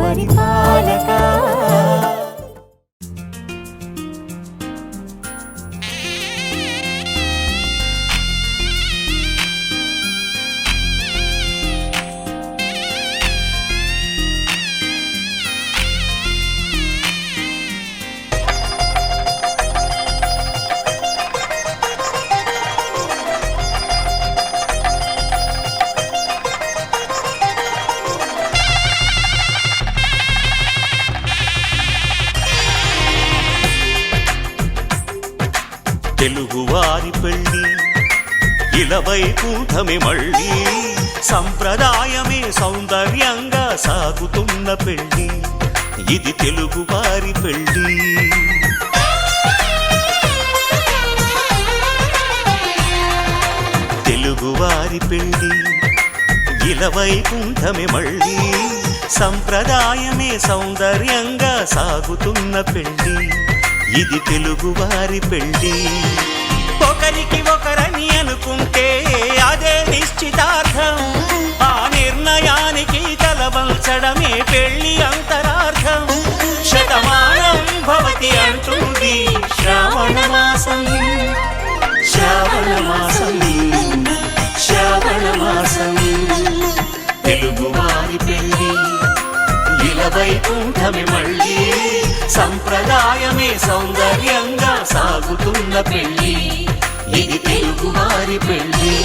పరిపాలక. తెలుగువారి పెళ్ళి ఇలవైకుంఠమే మళ్ళీ, సంప్రదాయమే సౌందర్యంగా సాగుతున్న పెళ్ళి, ఇది తెలుగువారి పెళ్ళి. తెలుగువారి పెళ్ళి ఇలవైకుంఠమే మళ్ళీ, సంప్రదాయమే సౌందర్యంగా సాగుతున్న పెళ్ళి, ఇది తెలుగువారి పెళ్ళి. ఒకరికి ఒకరని అనుకుంటే అదే నిశ్చితార్థం, ఆ నిర్ణయానికి తలవంచడమే పెళ్ళి అంతరార్థం. శతమానం భవతి అంటుంది శ్రావణ మాసం, శ్రావణ మాసం, శ్రావణ మాసం. తెలుగువారి పెళ్ళి ఇలవైకుంఠమే మళ్ళీ, సంప్రదాయమే సౌందర్యంగా సాగుతున్న పెళ్ళి, ఇది తెలుగువారి పెళ్ళి.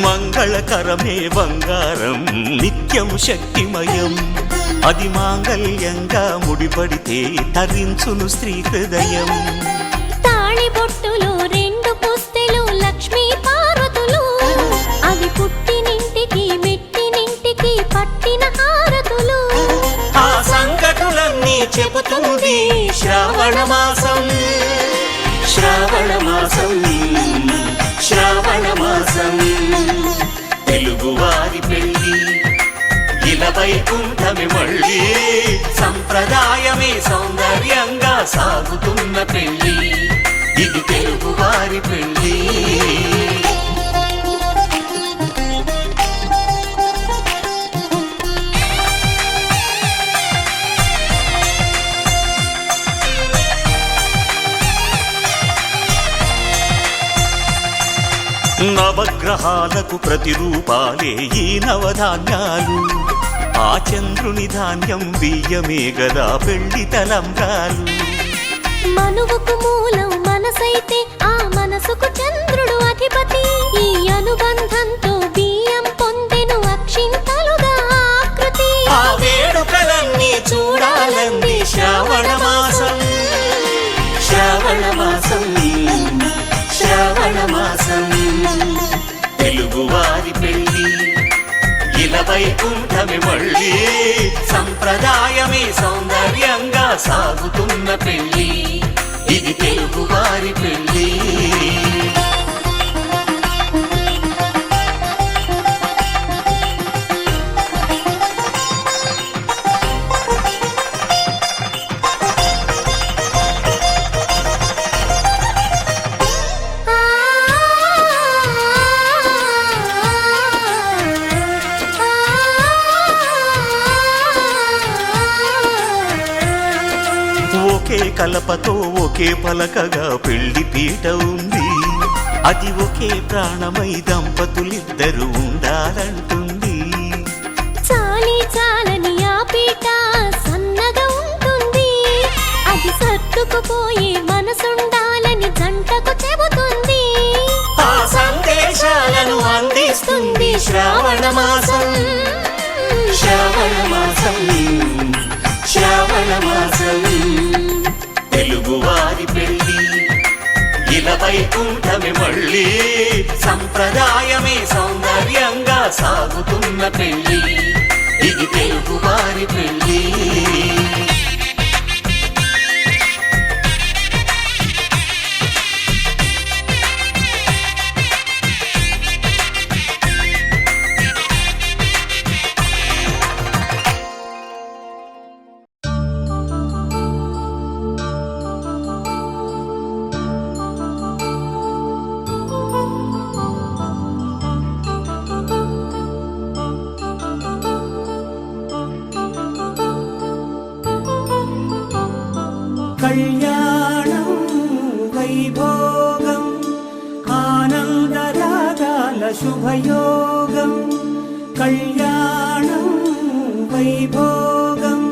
మంగళకరమే బంగారం నిత్యం శక్తిమయం, అది మాంగళ్యంగా ముడిపడితే తరించును స్త్రీ హృదయం. తాళిబొట్టులు రెండు పుస్తెలు లక్ష్మీ పార్వతులు, అవి పుట్టినింటికి మెట్టినింటికి పట్టిన హారతులు. ఆ సంగతులన్నీ చెబుతుంది శ్రావణ మాసం, శ్రావణ మాసం, శ్రావణ మాసం. తెలుగువారి పెళ్ళి ఇలవైకుంఠమే మళ్ళీ, సంప్రదాయమే సౌందర్యంగా సాగుతున్న పెళ్ళి, ఇది తెలుగువారి పెళ్ళి. నవగ్రహాలకు ప్రతిరూపాలే ఈ నవధాన్యాలు, ఆ చంద్రుని ధాన్యం బియ్యమే గదా పెళ్లి తలంబ్రాలు. మనువుకు మూలం మనసైతే ఆ మనసుకు చంద్రుడు అధిపతి, ఈ అనుబంధంతో బియ్యం పొందెను అక్షింతలుగా ఆకృతి. ఆ వేడుకలన్నీ చూడాలంది శ్రావణ మాసం, శ్రావణ మాసం, శ్రావణ మాసం. తెలుగువారి పెళ్ళి ఇలవైకుంఠమే మళ్ళీ, సంప్రదాయమే సౌందర్యంగా సాగుతున్న పెళ్ళి, ఇది తెలుగువారి పెళ్ళి. ఒకే కలపతో ఒకే పలకగా పెళ్లి పీట ఉంది, అది ఒకే ప్రాణమై దంపతులిద్దరూ ఉండాలంటుంది. చాలి చాలని ఆ పీట సన్నగా ఉంటుంది, అది సర్దుకుపోయే మనసుండాలని జంటకు చెబుతుంది. ఆ సందేశాలను అందిస్తుంది శ్రావణ మాసం, శ్రావణ మాసం, శ్రావణ మాసం. తెలుగువారి పెళ్ళి ఇలవైకుంఠమే మళ్ళీ, సంప్రదాయమే సౌందర్యంగా సాగుతున్న పెళ్ళి, ఇది తెలుగు వారి పెళ్ళి. కళ్యాణం వైభోగం ఆనందరాగాల శుభయోగం. కళ్యాణం వైభోగం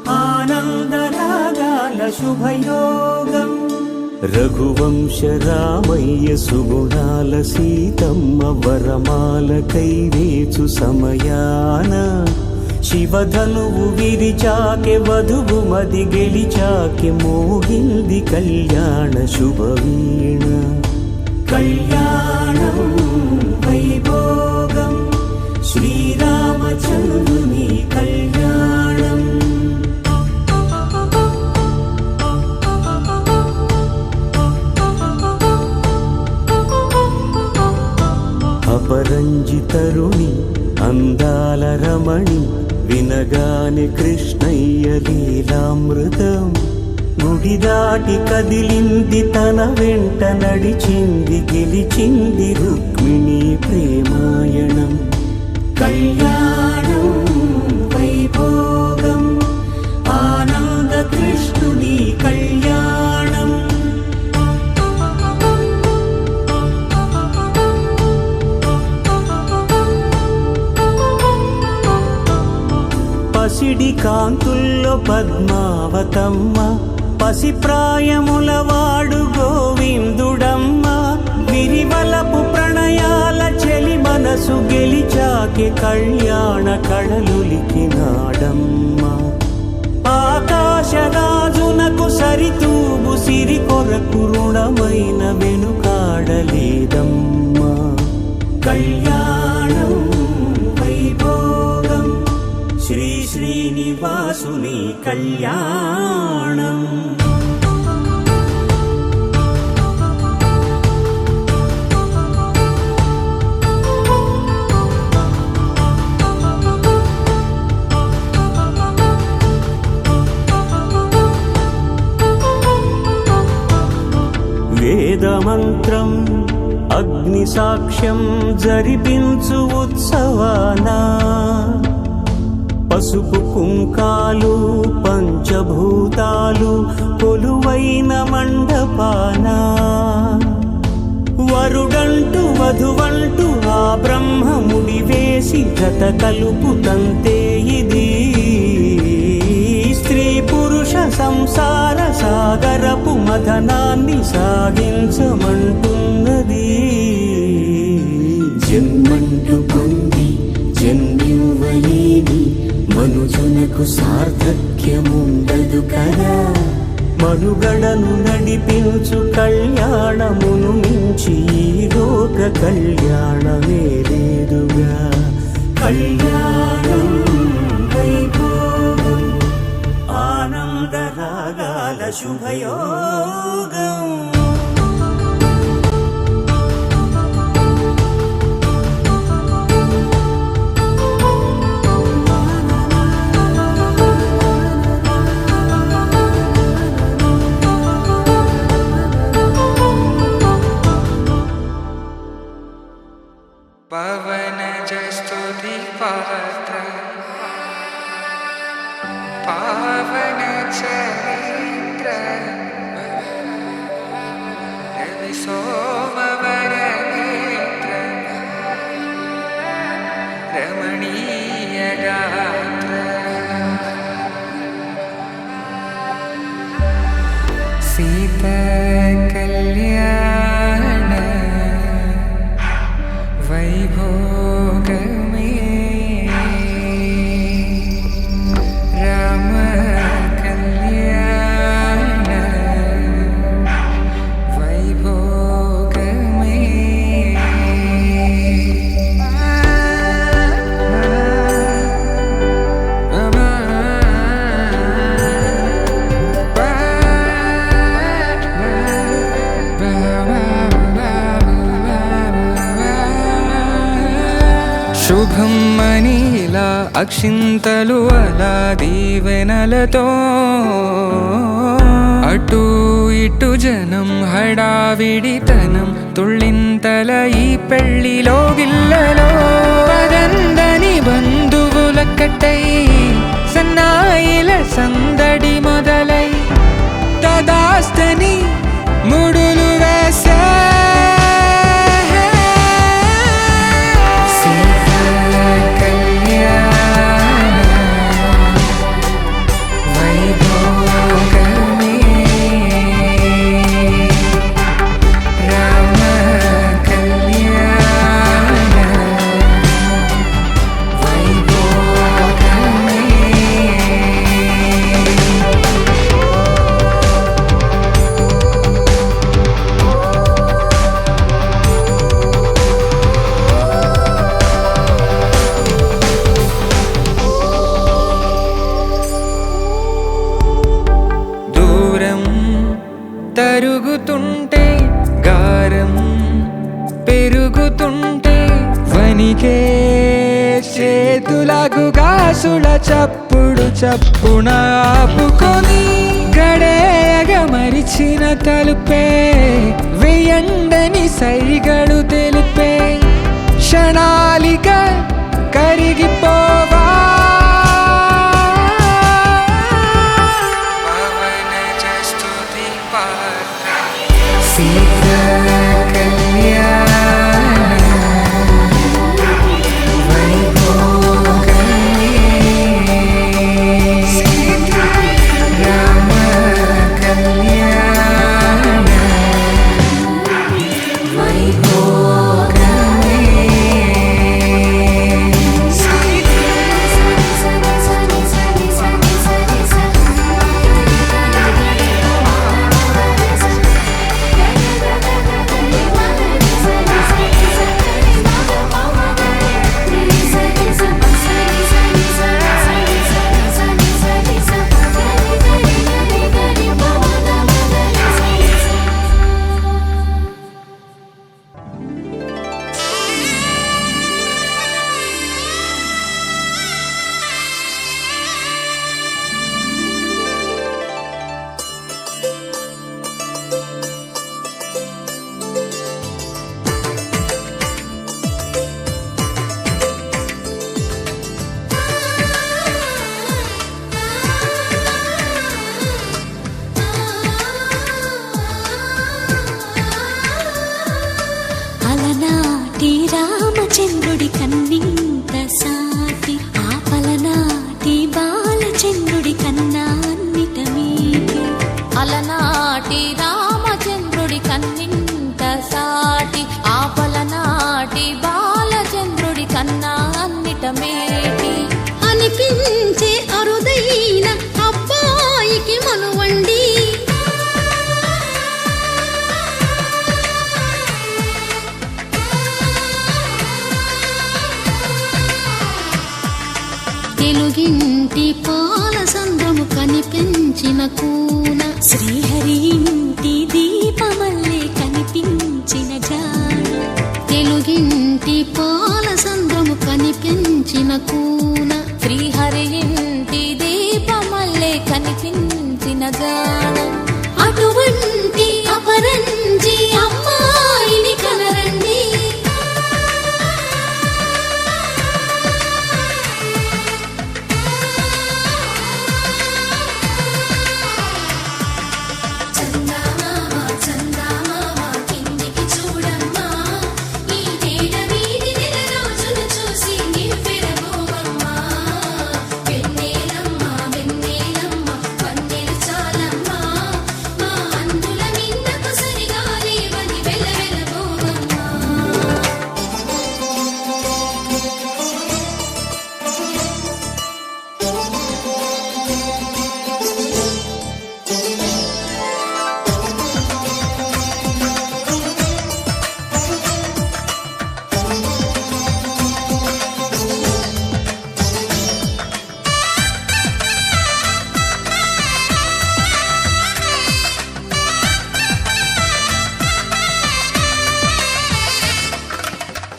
ఆనందరాగాల శుభయోగం. రఘువంశ రామయ్య సుగుణాల సీతమ్మ వరమాల కైవేచు సమయాన శివధనువు విరిచాకె వధువు మది గెలిచాకె మోగింది కళ్యాణ శుభవీణ. కళ్యాణం వైభోగం శ్రీరామచంద్రుని కళ్యాణం. అపరంజితరుణి అందాల రమణి వినగానే కృష్ణయ్య లీలామృతం. గుడి దాటి కదిలింది తన వెంట నడిచింది గెలిచింది రుక్మిణి ప్రేమాయణం. కళ్యాణం వైభోగం ఆనంద కృష్ణుని కళ్యాణం. పసిడి కాంతుల్లో పద్మావతమ్మ పసిప్రాయముల వాడు గోవిందుడమ్మ. విరివలపు ప్రణయాల చెలి మనసు గెలిచాకె కళ్యాణ కళలులికినాడమ్మ. ఆకాశరాజునకు సరితూబు సిరి కొరకు రుణమైన వెనుకాడలేదమ్మ. కళ్యాణం వైభోగం శ్రీ శ్రీనివాసుని కళ్యాణం. వేదమంత్రం అగ్ని సాక్ష్యం జరిపించు ఉత్సవానా. పసుపు కుంకాలు పంచభూతాలు కొలువైన మండపాన. వరుడంటూ వధువంటూ ఆ బ్రహ్మముడి వేసి జత కలుపుతంతే ఇది. స్త్రీ పురుష సంసార సాగరపు మథనాన్ని సాగించమంటున్నది. జన్మంటూ పొంది జన్మివ్వలేని మనుజునకు సార్థక్యముండదు కదా. మనుగడను నడిపించు కళ్యాణమును మించి ఈ లోక కళ్యాణమే లేదుగా. కళ్యాణం వైభోగం ఆనందరాగాల శుభయోగం. పవన జస్తుతి పాత్ర పావన చరిత్ర రవి సోమవర నేత్ర రమణీయ గాత్ర సీత కళ్యాణ వైభోగమే రామ కళ్యాణ వైభోగమే. అక్షింతలు అలా దీవెనలతో అటు ఇటు జనం హడావిడితనం తుళ్ళింతల ఈ పెళ్లిలో గిల్లలో పదందని బంధువుల కట్టై సన్నాయిల సందడి మొదలై తదాస్తని ముడులు వేసే తరుగుతుంటే గారం పెరుగుతుంటే వనికే చేతులకు గాసుల చప్పుడు చప్పున ఆపుకొని గడేయగ మరిచిన తలుపే వెయ్యండని సైగడు తెలిపే క్షణాలిక కరిగిపోవా రామచంద్రుడి కన్నింత సాటి ఆపలనాటి బాలచంద్రుడి కన్నా అన్నిట మీటి అలనాటి రామచంద్రుడి కన్నింత సాటి ఆపలనాటి బాలచంద్రుడి కన్నా అన్నిట మేటి అనిపించే అరుదైన అబ్బాయికి మనువండి తెలుగింటి పాల సంద్రము కనిపించిన కూన శ్రీహరి ఇంటి దీపమల్లే కనిపించిన జాన తెలుగింటి పాల సంద్రము కనిపించిన కూన శ్రీహరి ఇంటి దీపమల్లే కనిపించిన జాన అటువంటి అపరంజి అమ్మాయిని కనరండి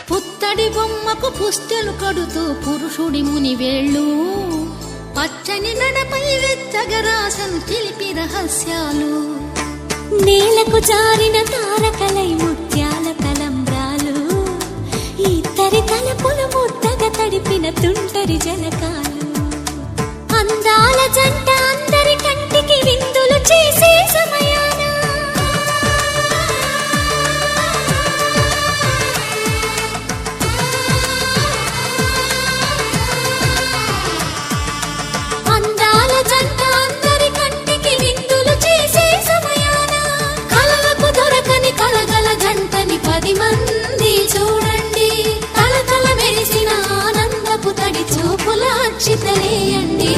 పుత్తడి బొమ్మ బొమ్మకు పుస్తెలు కడుతూ పురుషుడి ముని వేళ్ళు పచ్చని నడపై వెచ్చగరాసను చిలిపి రహస్యాలు నేలకు జారిన తారకలై ముత్యాల తలంబ్రాలు ఇద్దరి తలపులు ముద్దగా తడిపిన తుంటరి జలకాలు అందాల జంట అందరి కంటికి విందులు చేసే సమయాన అందాల జంట అందరి కంటికి విందులు చేసే సమయాన కలలకు దొరకని కలగల జంటని 10 మంది చూడండి కలకల మెరిసిన ఆనందపు తడి చూపుల అక్షితలేయండి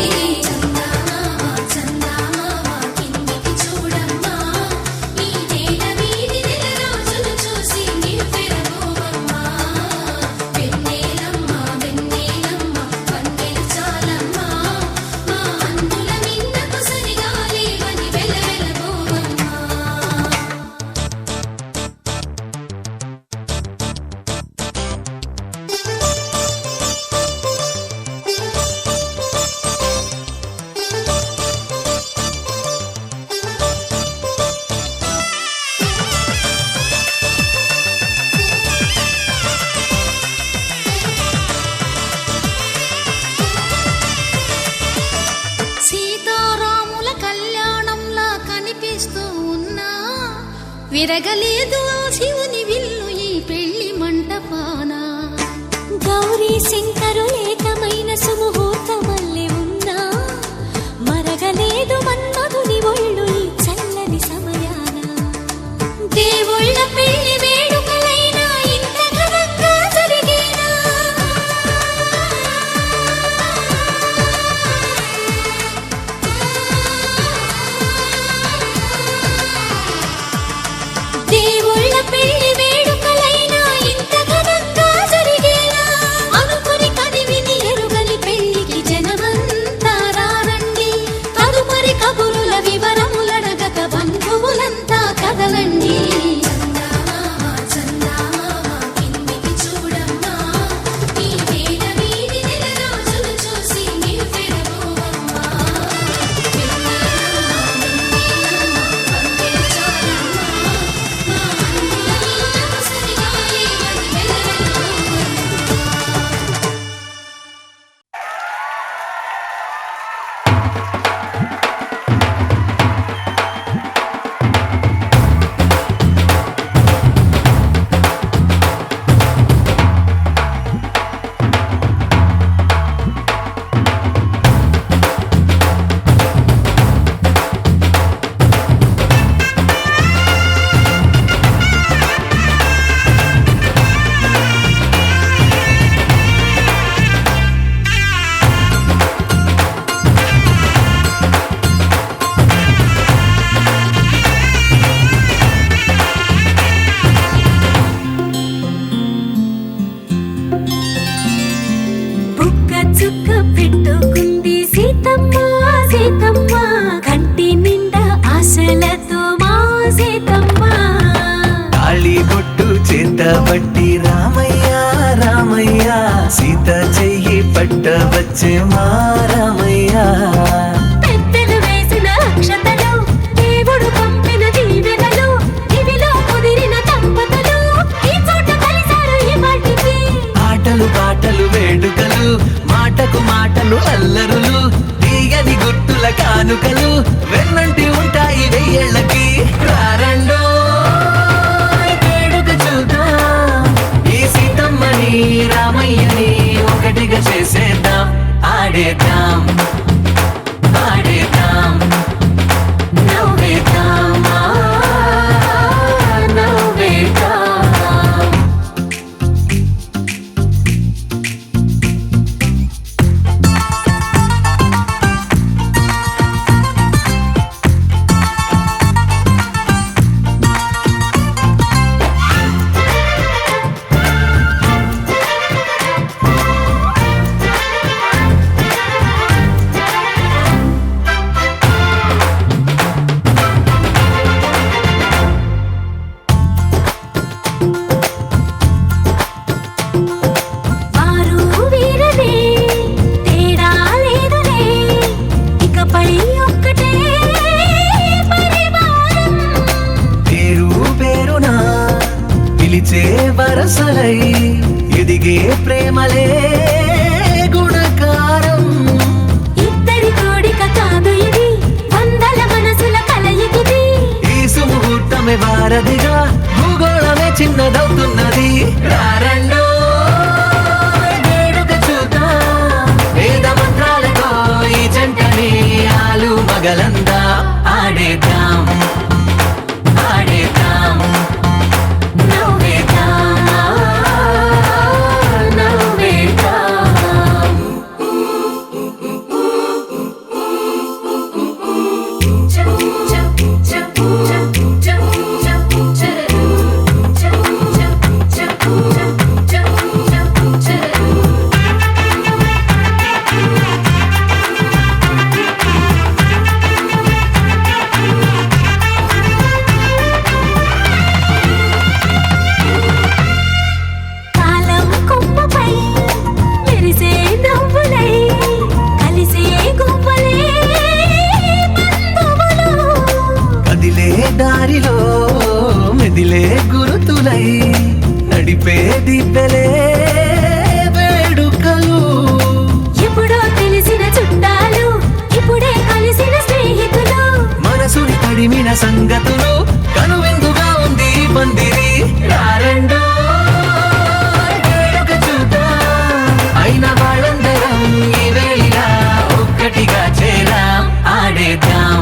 సీతారాముల కళ్యాణంలా కనిపిస్తూ ఉన్నా విరగలేదు ఆ శివుని విల్లు ఈ పెళ్లి మంటపాన గౌరీ శంకరు ఏకమైన సుముహూర్తమల్లె ఉన్నా మరగలేదు మన్మధుని ఒళ్ళు ఈ చల్లని సమయాన దేవుళ్ళ పెళ్లి వేడుకలైనా ఇంత ఘనంగా జరిగేనా దేవుళ్ళ పెళ్లి వేడుకలైనా ఇంత ఘనంగా జరిగేలా అనుకుని కదివిని ఎరుగని పెళ్లికి జనమంతా రారండి తదుపరి కబురుల వివరములడగక బంధువులంతా కదలండి చుక్క పెట్టుకుంది సీతమ్మ సీతమ్మ కంటి నిండా ఆశలతో మా సీతమ్మ తాళి బొట్టు చేతబట్టి రామయ్య రామయ్య సీత చెయ్యి పట్టవచ్చే మా రామయ్య పెద్దలు వేసిన అక్షతలు దేవుడు పంపిన దీవెనలు ఇవిలో కుదిరిన దంపతులు ఈ చోట కలిసారు ఈ వాటికి ఆటలు పాటలు వేడుకలు మాటకు మాటలు అల్లరులు తీయని గుర్తుల కానుకలు వెన్నంటి ఉంటాయి 1000 ఏళ్ళకి రారండో వేడుక చూద్దాం ఈ సీతమ్మని రామయ్యని ఒకటిగా చేసేద్దాం ఆడేద్దాం ఆడేద్దాం నవ్వేద్దాం నవ్వేద్దాం అసలై ఎదిగే ప్రేమలే గుణకారం. ఇద్దరి కోడిక కాదు ఇది, వందల మనసుల కలయికిది. ఈ సుముహూర్తమే వారధిగా భూగోళమే చిన్నదవుతున్నది. రారండో వేడుక చూద్దాం, వేద మంత్రాలతో ఈ జంటని ఆలు మగలందా ఆడేద్దాం ఆడేద్దాం నవ్వేద్దాం నవ్వేద్దాం. కాలం కొమ్మపై మెరిసే నవ్వులై కలిసే గువ్వలే బంధువులు. కదిలే దారిలో మెదిలే గురుతులై నడిపే దివ్యలే వేడుకలు. ఎప్పుడో తెలిసిన చుట్టాలు, ఇప్పుడే కలిసిన స్నేహితులు. మనసుని తడిమిన సంగతులు కనువిందుగా ఉంది ఈ పందిరి. రారండో వేడుక చూద్దాం, అయిన వాళ్ళందరం ఈ వేళ ఒక్కటిగా చేరాం. ఆడేద్దాం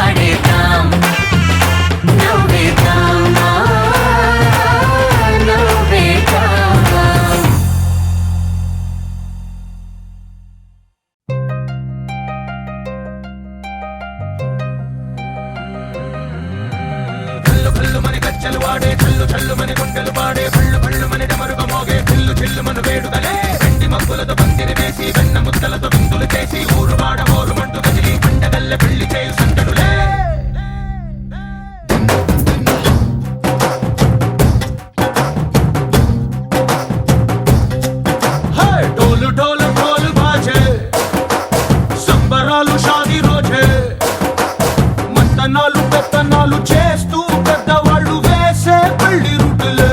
ఆడేద్దాం నవ్వేద్దాం నవ్వేద్దాం. ढोल ढोल ढोल बाजे సంబరాలు షాదీ రోజే మంతనాలు పెత్తనాలు చేస్తూ పెద్దవాళ్ళు వేసే పెళ్లి రుటులే.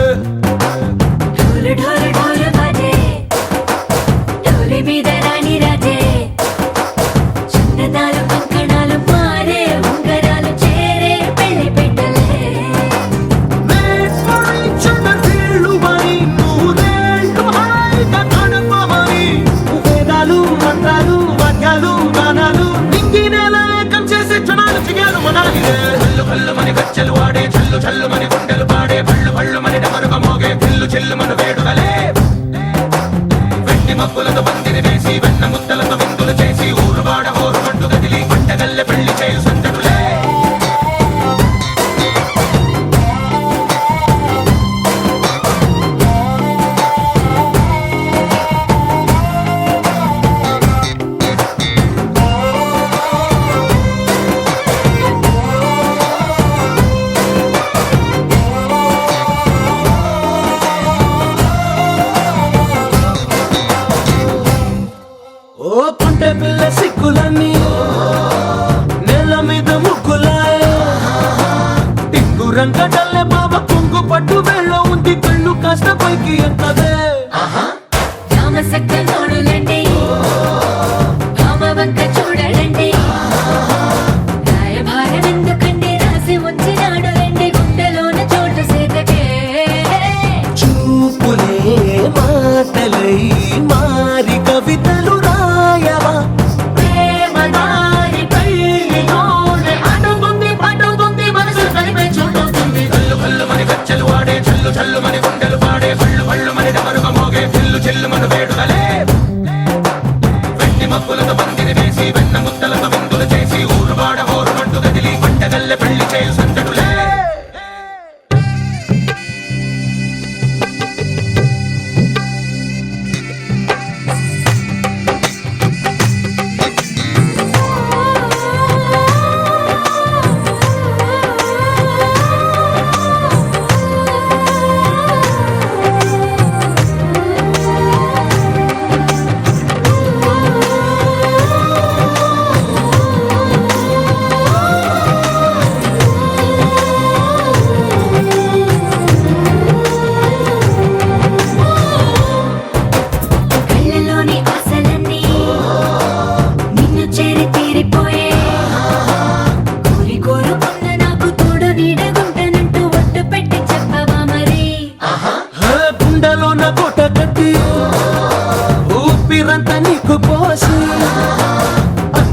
ढोल ढोल ढोल बाजे, ढोली మీద రాణి రాజే. చందనాలు కంకణాలు మారే, ఉంగరాలు చేరే పెళ్లి పెట్టలే. నేర్పరించిన వీళ్ళుమని నూరేళ్ళు హాయిగా గడపమని వేదాలు మంత్రాలు వాక్యాలు గానాలు నింగినేల ఏకం చేసే క్షణాలు చిగాలు మనాలిదే. కళ్ళు కళ్ళు మని గచ్చలు వాడే చల్లు చల్లు మని గుండెలు పాడే పళ్ళు పళ్ళు మని డమరుగ మోగే చిల్లు చిల్లు మన వేడుకలే. వెండి మబ్బులతో పందిరి వేసి వెన్న ముద్దలతో విందులు చేసి ఊరువాడ హోరుమంటూ కదిలి పంటగల్లె పెళ్లి చేయు సందడులే. ఓ పంటె పిల్ల సిక్కులన్నీ నేల మీద ముక్కులాయ టింగు రంగడల్లే బాబా కుంగు పట్టు వేళ్ళ ఉంది కళ్ళు కాస్త పైకి ఎత్తదే. రామసక్క నోడులండి, భామ వంక చూడడండి. రాయభారం ఎందుకండి, రాసి ఉంచినాడు రండి గుండెలోన చోటు సేతకే. చూపులే మాటలై మారి కవితలు రాయవా. ప్రేమ దారి పెళ్లిలోనే అడుగుంది పట్టుకుంది మనసు కలిపే చూస్తుంది. కళ్ళు కళ్ళు మని గచ్చలు వాడే చల్లు చల్లు మని గుండెలు పాడే పళ్ళు పళ్ళు మని డమరుగ మోగే చిల్లు చిల్లు మన వేడుకలే. వెండి మబ్బులతో పందిరి వేసి వెన్న ముద్దలతో విందులు చేసి ఊరువాడ హోరుమంటూ కదిలి పంటగల్లె పెళ్లి చేయు సందడులే.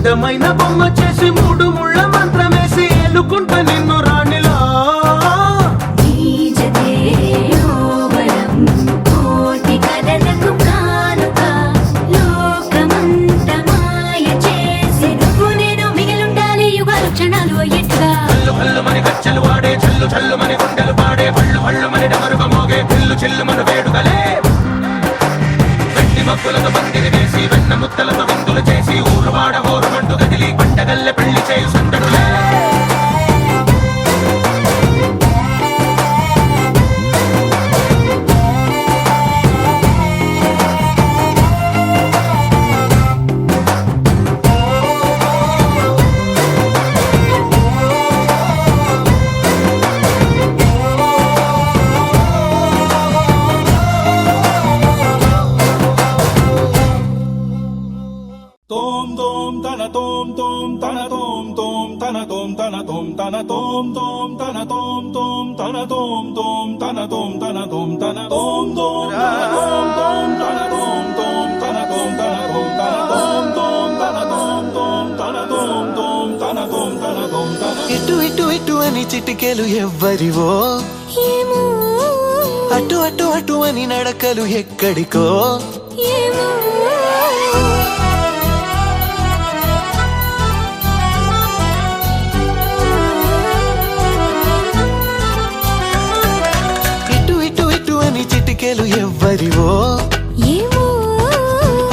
అడ్డమైన బొమ్మ చేసి మూడు ముళ్ళ మంత్రమేసి ఎలుకుంట నిన్ను రాణిలా నీజతే యోవరం కోటి కలలకు కానుక లోకమంత మాయ చేసి నువ్వు నేను మిగిలుండాలి యుగాలు క్షణాలు అయ్యేట్టుగా కళ్ళు కళ్ళు మని గచ్చలు వాడే చల్లు చల్లు మని గుండెలు పాడే పళ్ళు పళ్ళు మని డమరుగా మోగే పిల్లు చిల్లు మన వేడుకలే వెండి మబ్బులతో పందిరి వేసి వెన్న ముత్తలతో విందులు చేసి ఊరువాడ ఊరుమంటూ కదిలి పంటగల్లె పెళ్లి చేయు సందడులే Tom tom tana tom tom tana tom tom tana tom tana tom tana tom tom tana tom tom tana tom tom tana tom tana tom tana tom tom tana tom tom tana tom tana tom tana tom tom tana tom tom tana tom tom tana tom tana tom tana ఇటు ఇటు ఇటు అని చిటికెలు ఎవ్వరివో ఏమో అటు అటు అటు అని నడకలు ఎక్కడికో ఏమో ఇటు ఇటు ఇటు అని చిటికెలు ఎవ్వరివో ఏమో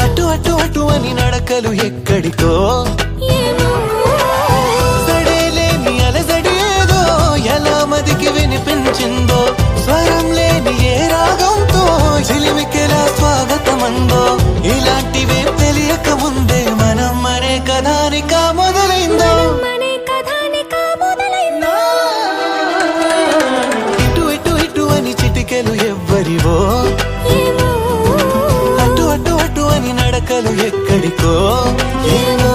అటు అటు అటు అని నడకలు ఎక్కడికో ఏమో సడేలేని అలజడి ఏదో ఎలా మదికి వినిపించిందో స్వరం లేని ఏ రాగంతో చిలిమికెలా స్వాగతమందో ఇలాంటివే తెలియక ముందే మనం మనే కథానిక మొదలైందో మనే కథానిక మొదలైందో ఇటు ఇటు ఇటు అని చిటికెలు ఎవ్వరివో ఏమో అటు అటు అటు అని నడకలు ఎక్కడికో ఏమో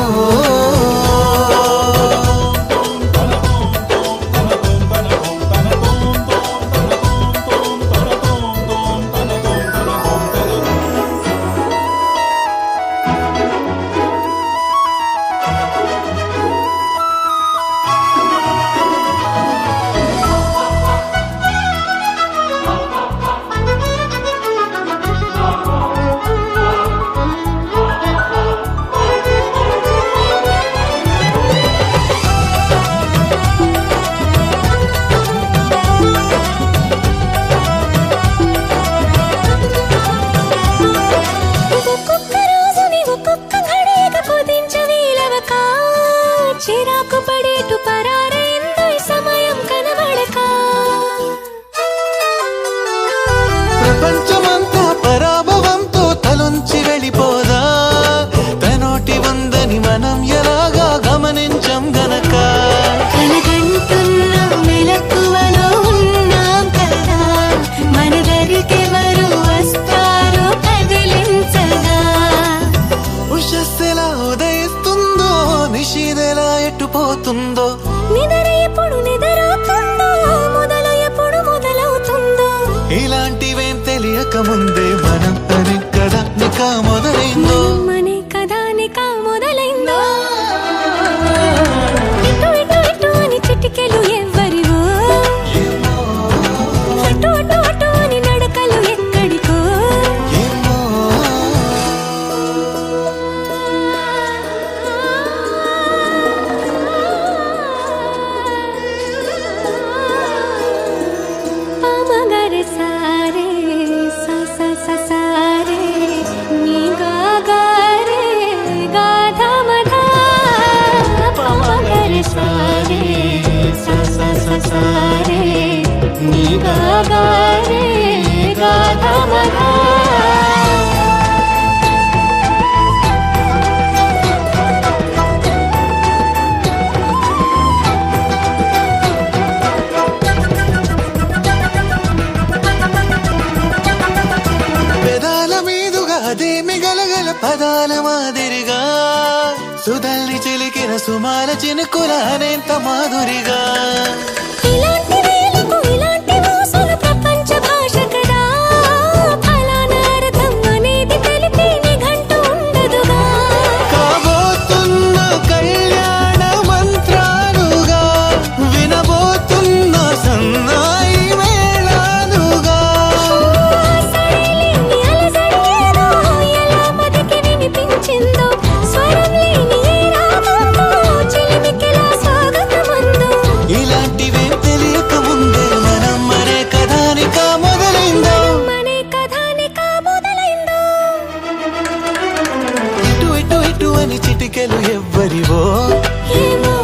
ఒక్కొక్క రోజుని ఒక్కొక్క ఘడియగా కుదించవీలవక చిరాకు పడేటు పరారైందో ఈ సమయం కనబడక ప్రపంచమంతా పరాభవంతో తలొంచి వెళ్ళిపోదా తనోటి ఉందని మనం ఎలాగా గమనించం గనక కలగంటున్న మెలకువలో ఉన్నాం కదా మన దరికెవరు వస్తారో కదిలించగా ఉషస్సెలా ఉదయిస్తుందో నిషీదెలా ఎట్టుపోతుందో నిద్ర ఎప్పుడు నిద్రవుతుందో మొదలు ఎప్పుడు మొదలవుతుందో ఇలాంటివేం తెలియక ముందే మనం అనే కదా నిక మొదలైందో మనే కథానిక మొదలైందో ఇటు ఇటు ఇటు అని చిటికెలు ఎవ్వరివో అటు అటు అటు అని నడకలు ఎక్కడికో ఏమో పామగరి సారే సా సా సా సారే నీ గా గా రే గా ధ మ ధ పామగరి సారే సా సా సా సారే నీ గా గా రే గా ధ మ ధ పెదాల మీదుగా అదే మిగలగల పదాల మాదిరిగా సుధల్ని చిలికిన సుమాల చినుకుల అనేంత మాధురిగా ఇలాంటి వేలకు ఇలాంటి మోసలు ప్రపంచ భాష కదా ఫలానా అర్థం అనేది తెలిపే నిఘంటు ఉండదుగా కాబోతున్న దారివో ఏమో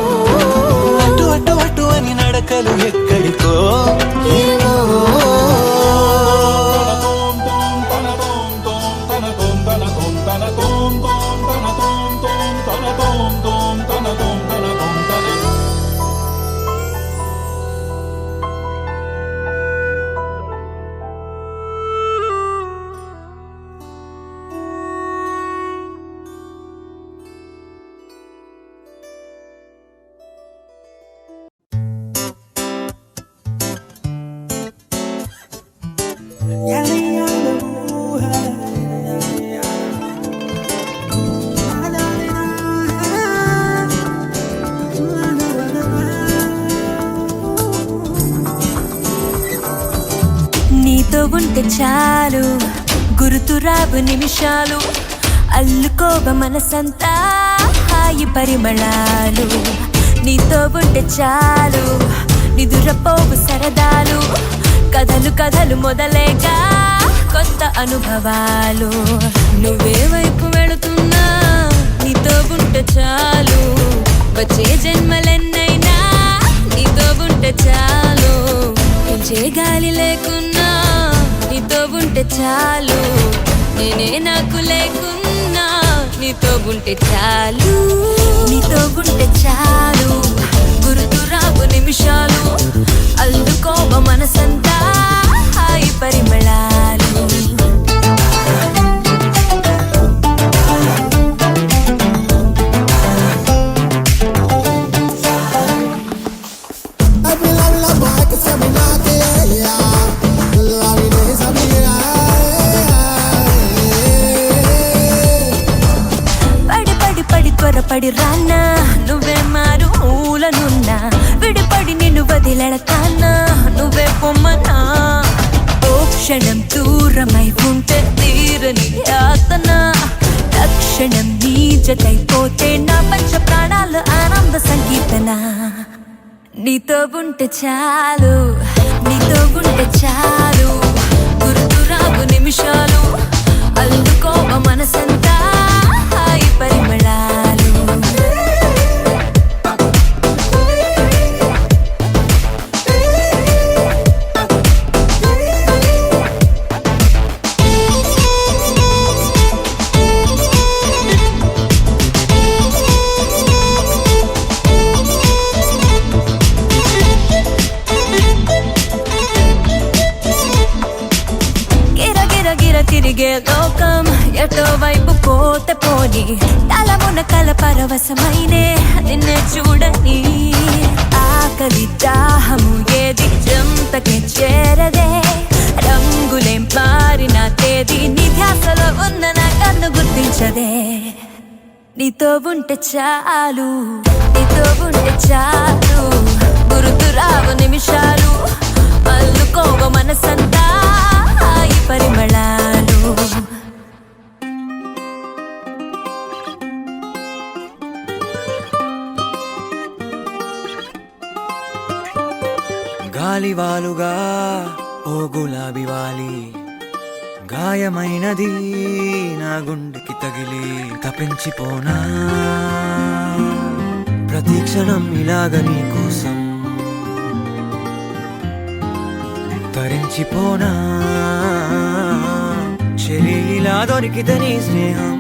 అటు అటు అటు అని నడకలు ఎక్కడికో ఏమో నీతో ఉంటే చాలు గుర్తురావు నిమిషాలు అల్లుకోవ మనసంతా హాయి పరిమళాలు నీతో ఉంటే చాలు నిదురపోవు సరదాలు కథలు కథలు మొదలేగా కొత్త అనుభవాలు నువ్వే వైపు వెళుతున్నా నీతో ఉంటే చాలు వచ్చే జన్మలెన్నైనా నీతో ఉంటే చాలు పెంచే గాలి లేకున్నా నీతో ఉంటే చాలు నేనే నాకు లేకున్నా నీతో ఉంటే చాలు నీతో ఉంటే చాలు గుర్తురావు నిమిషాలు అల్లుకోవ మనసంతా హాయి పరిమళాలు త్వరపడి రానా నువ్వే మారు మూలనున్నా విడిపడి నిన్ను వదిలెడతానా నువ్వే పొమ్మనా ఓ క్షణం దూరమై ఉంటే తీరని యాతన తక్షణం నీ జతైపోతే నా పంచ ప్రాణాల ఆనంద సంగీతన నీతో ఉంటే చాలు నీతో ఉంటే చాలు గుర్తురావు నిమిషాలు అల్లుకోవ మనసంతా హాయి పరిమళాలు తిరిగే లోకం ఎటో వైపు పోతే పోని తలమున కల పరవశమైనే నిన్నే చూడని ఆకలి దాహము ఏది జంతకే చేరదే రంగులేం మారిన తేదీ నీ ధ్యాసలో ఉన్న నా కన్ను గుర్తించదే నీతో ఉంటే చాలు నీతో ఉంటే చాలు గుర్తురావు నిమిషాలు అల్లుకోవ మనసంతా హాయి పరిమళాలు గాలివాలుగా ఓ గులాబీ వాలి గాయమైనది నా గుండెకి తగిలి తపించిపోనా ప్రతి క్షణం ఇలాగ నీ కోసం తరించిపోనా చెలిలా దొరికితే నీ స్నేహం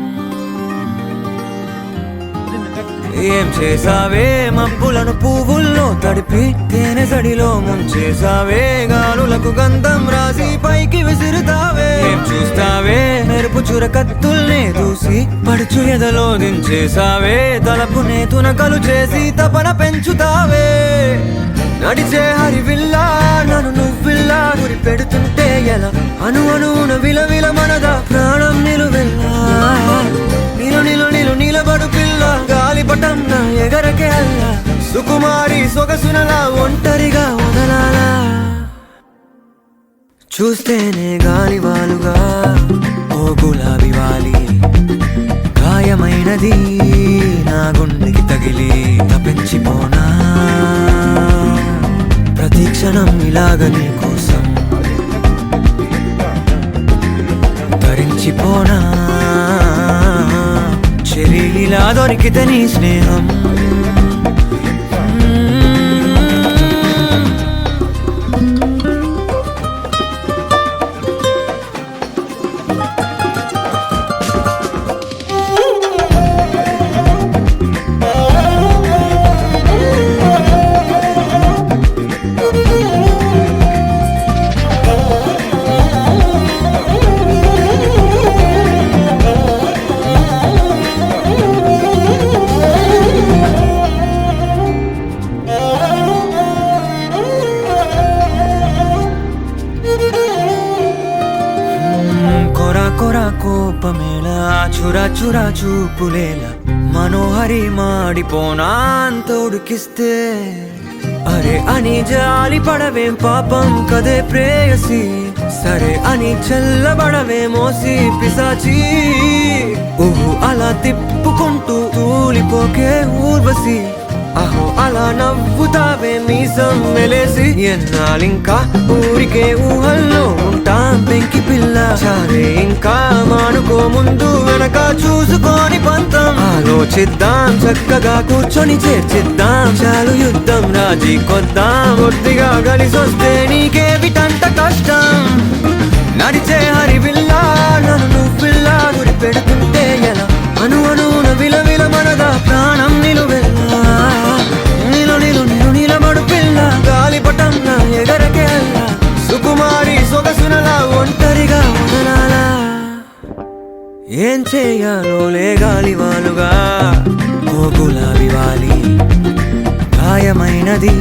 ఏం చేసావే మబ్బులను పువ్వుల్లో తడిపి తేనె సడిలో ముంచేసావే గాలులకు గంధం రాసి పైకి విసురుతావే ఏం చూస్తావే మెరుపు చుర కత్తుల్నే దూసి పడుచు ఎదలో దించేసావే తలపునే తునకలు చేసి తపన పెంచుతావే నడిచే హరివిల్లా నన్ను నువ్విల్లా గురి పెడుతుంటే ఎలా అను అనున విలవిల మనదా ప్రాణం నిలువెల్లా నిలు నిలు నిలు నిలబడు పిల్ల గాలిపటం నా ఎగరకే అల్లా సుకుమారి సొగసునలా ఒంటరిగా వదలాలా చూస్తేనే గాలివాలుగా ఓ గులాబీ వాలి గాయమైనది నా గుండెకి తగిలి తపించిపోనా ప్రతి క్షణం ఇలాగ నీ కోసం తరించిపోనా చెలిలా దొరికి దొరికితే నీ స్నేహం కొరా కొరా కోపమేలా చురా చురా చూపులేలా మనోహరి మాడిపోనా అంత ఉడికిస్తే అరే అని జాలి పడవేం పాపం కదే ప్రేయసి సరే అని చల్లబడవే మోసి పిశాచి ఊహు అలా తిప్పుకుంటూ తూలిపోకే ఊర్వశి అహో అలా నవ్వుతావే మీసం మెలేసి ఎన్నాళ్ళింకా ఊరికే ఊహల్లో ఉంటాం పెంకి పిల్ల చాలే ఇంకా మానుకో ముందు వెనక చూసుకొని పంతం ఆలోచిద్దాం చక్కగా కూర్చొని చర్చిద్దాం చాలు యుద్ధం రాజీ కొద్దాం ఒట్టిగా కలిసొస్తే నీకేమిటంత కష్టం నడిచే హరివిల్లా నన్ను నువ్విల్లా గురి పెడుతుంటే ఎలా అను అనున విలవిల మనదా ప్రాణం నిలువెల్లా నిలు నిలు నిలు నిలబడు పిల్ల గాలిపటంలా ఎగరకే అల్లా సుకుమారి సొగసునలా ఒంటరిగా వదలాలా ఏం చేయాలో లేగాలి వాలుగా ఓ గులాబీ వాలి గాయమైనది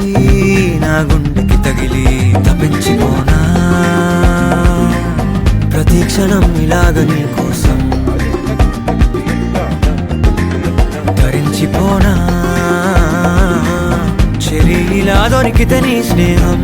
నా గుండెకి తగిలి తప్పించిపోనా ప్రతి క్షణం ఇలాగ నీ కోసం ధరించిపోనా చెరి ఇలా దొరికితే నీ స్నేహం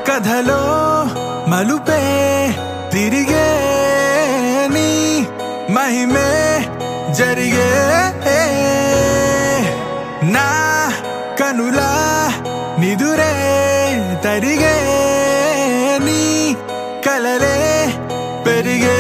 కథలో మలుపే తిరిగే నీ మహిమే జరిగే నా కనులా నిదురే తరిగే నీ కలలే పెరిగే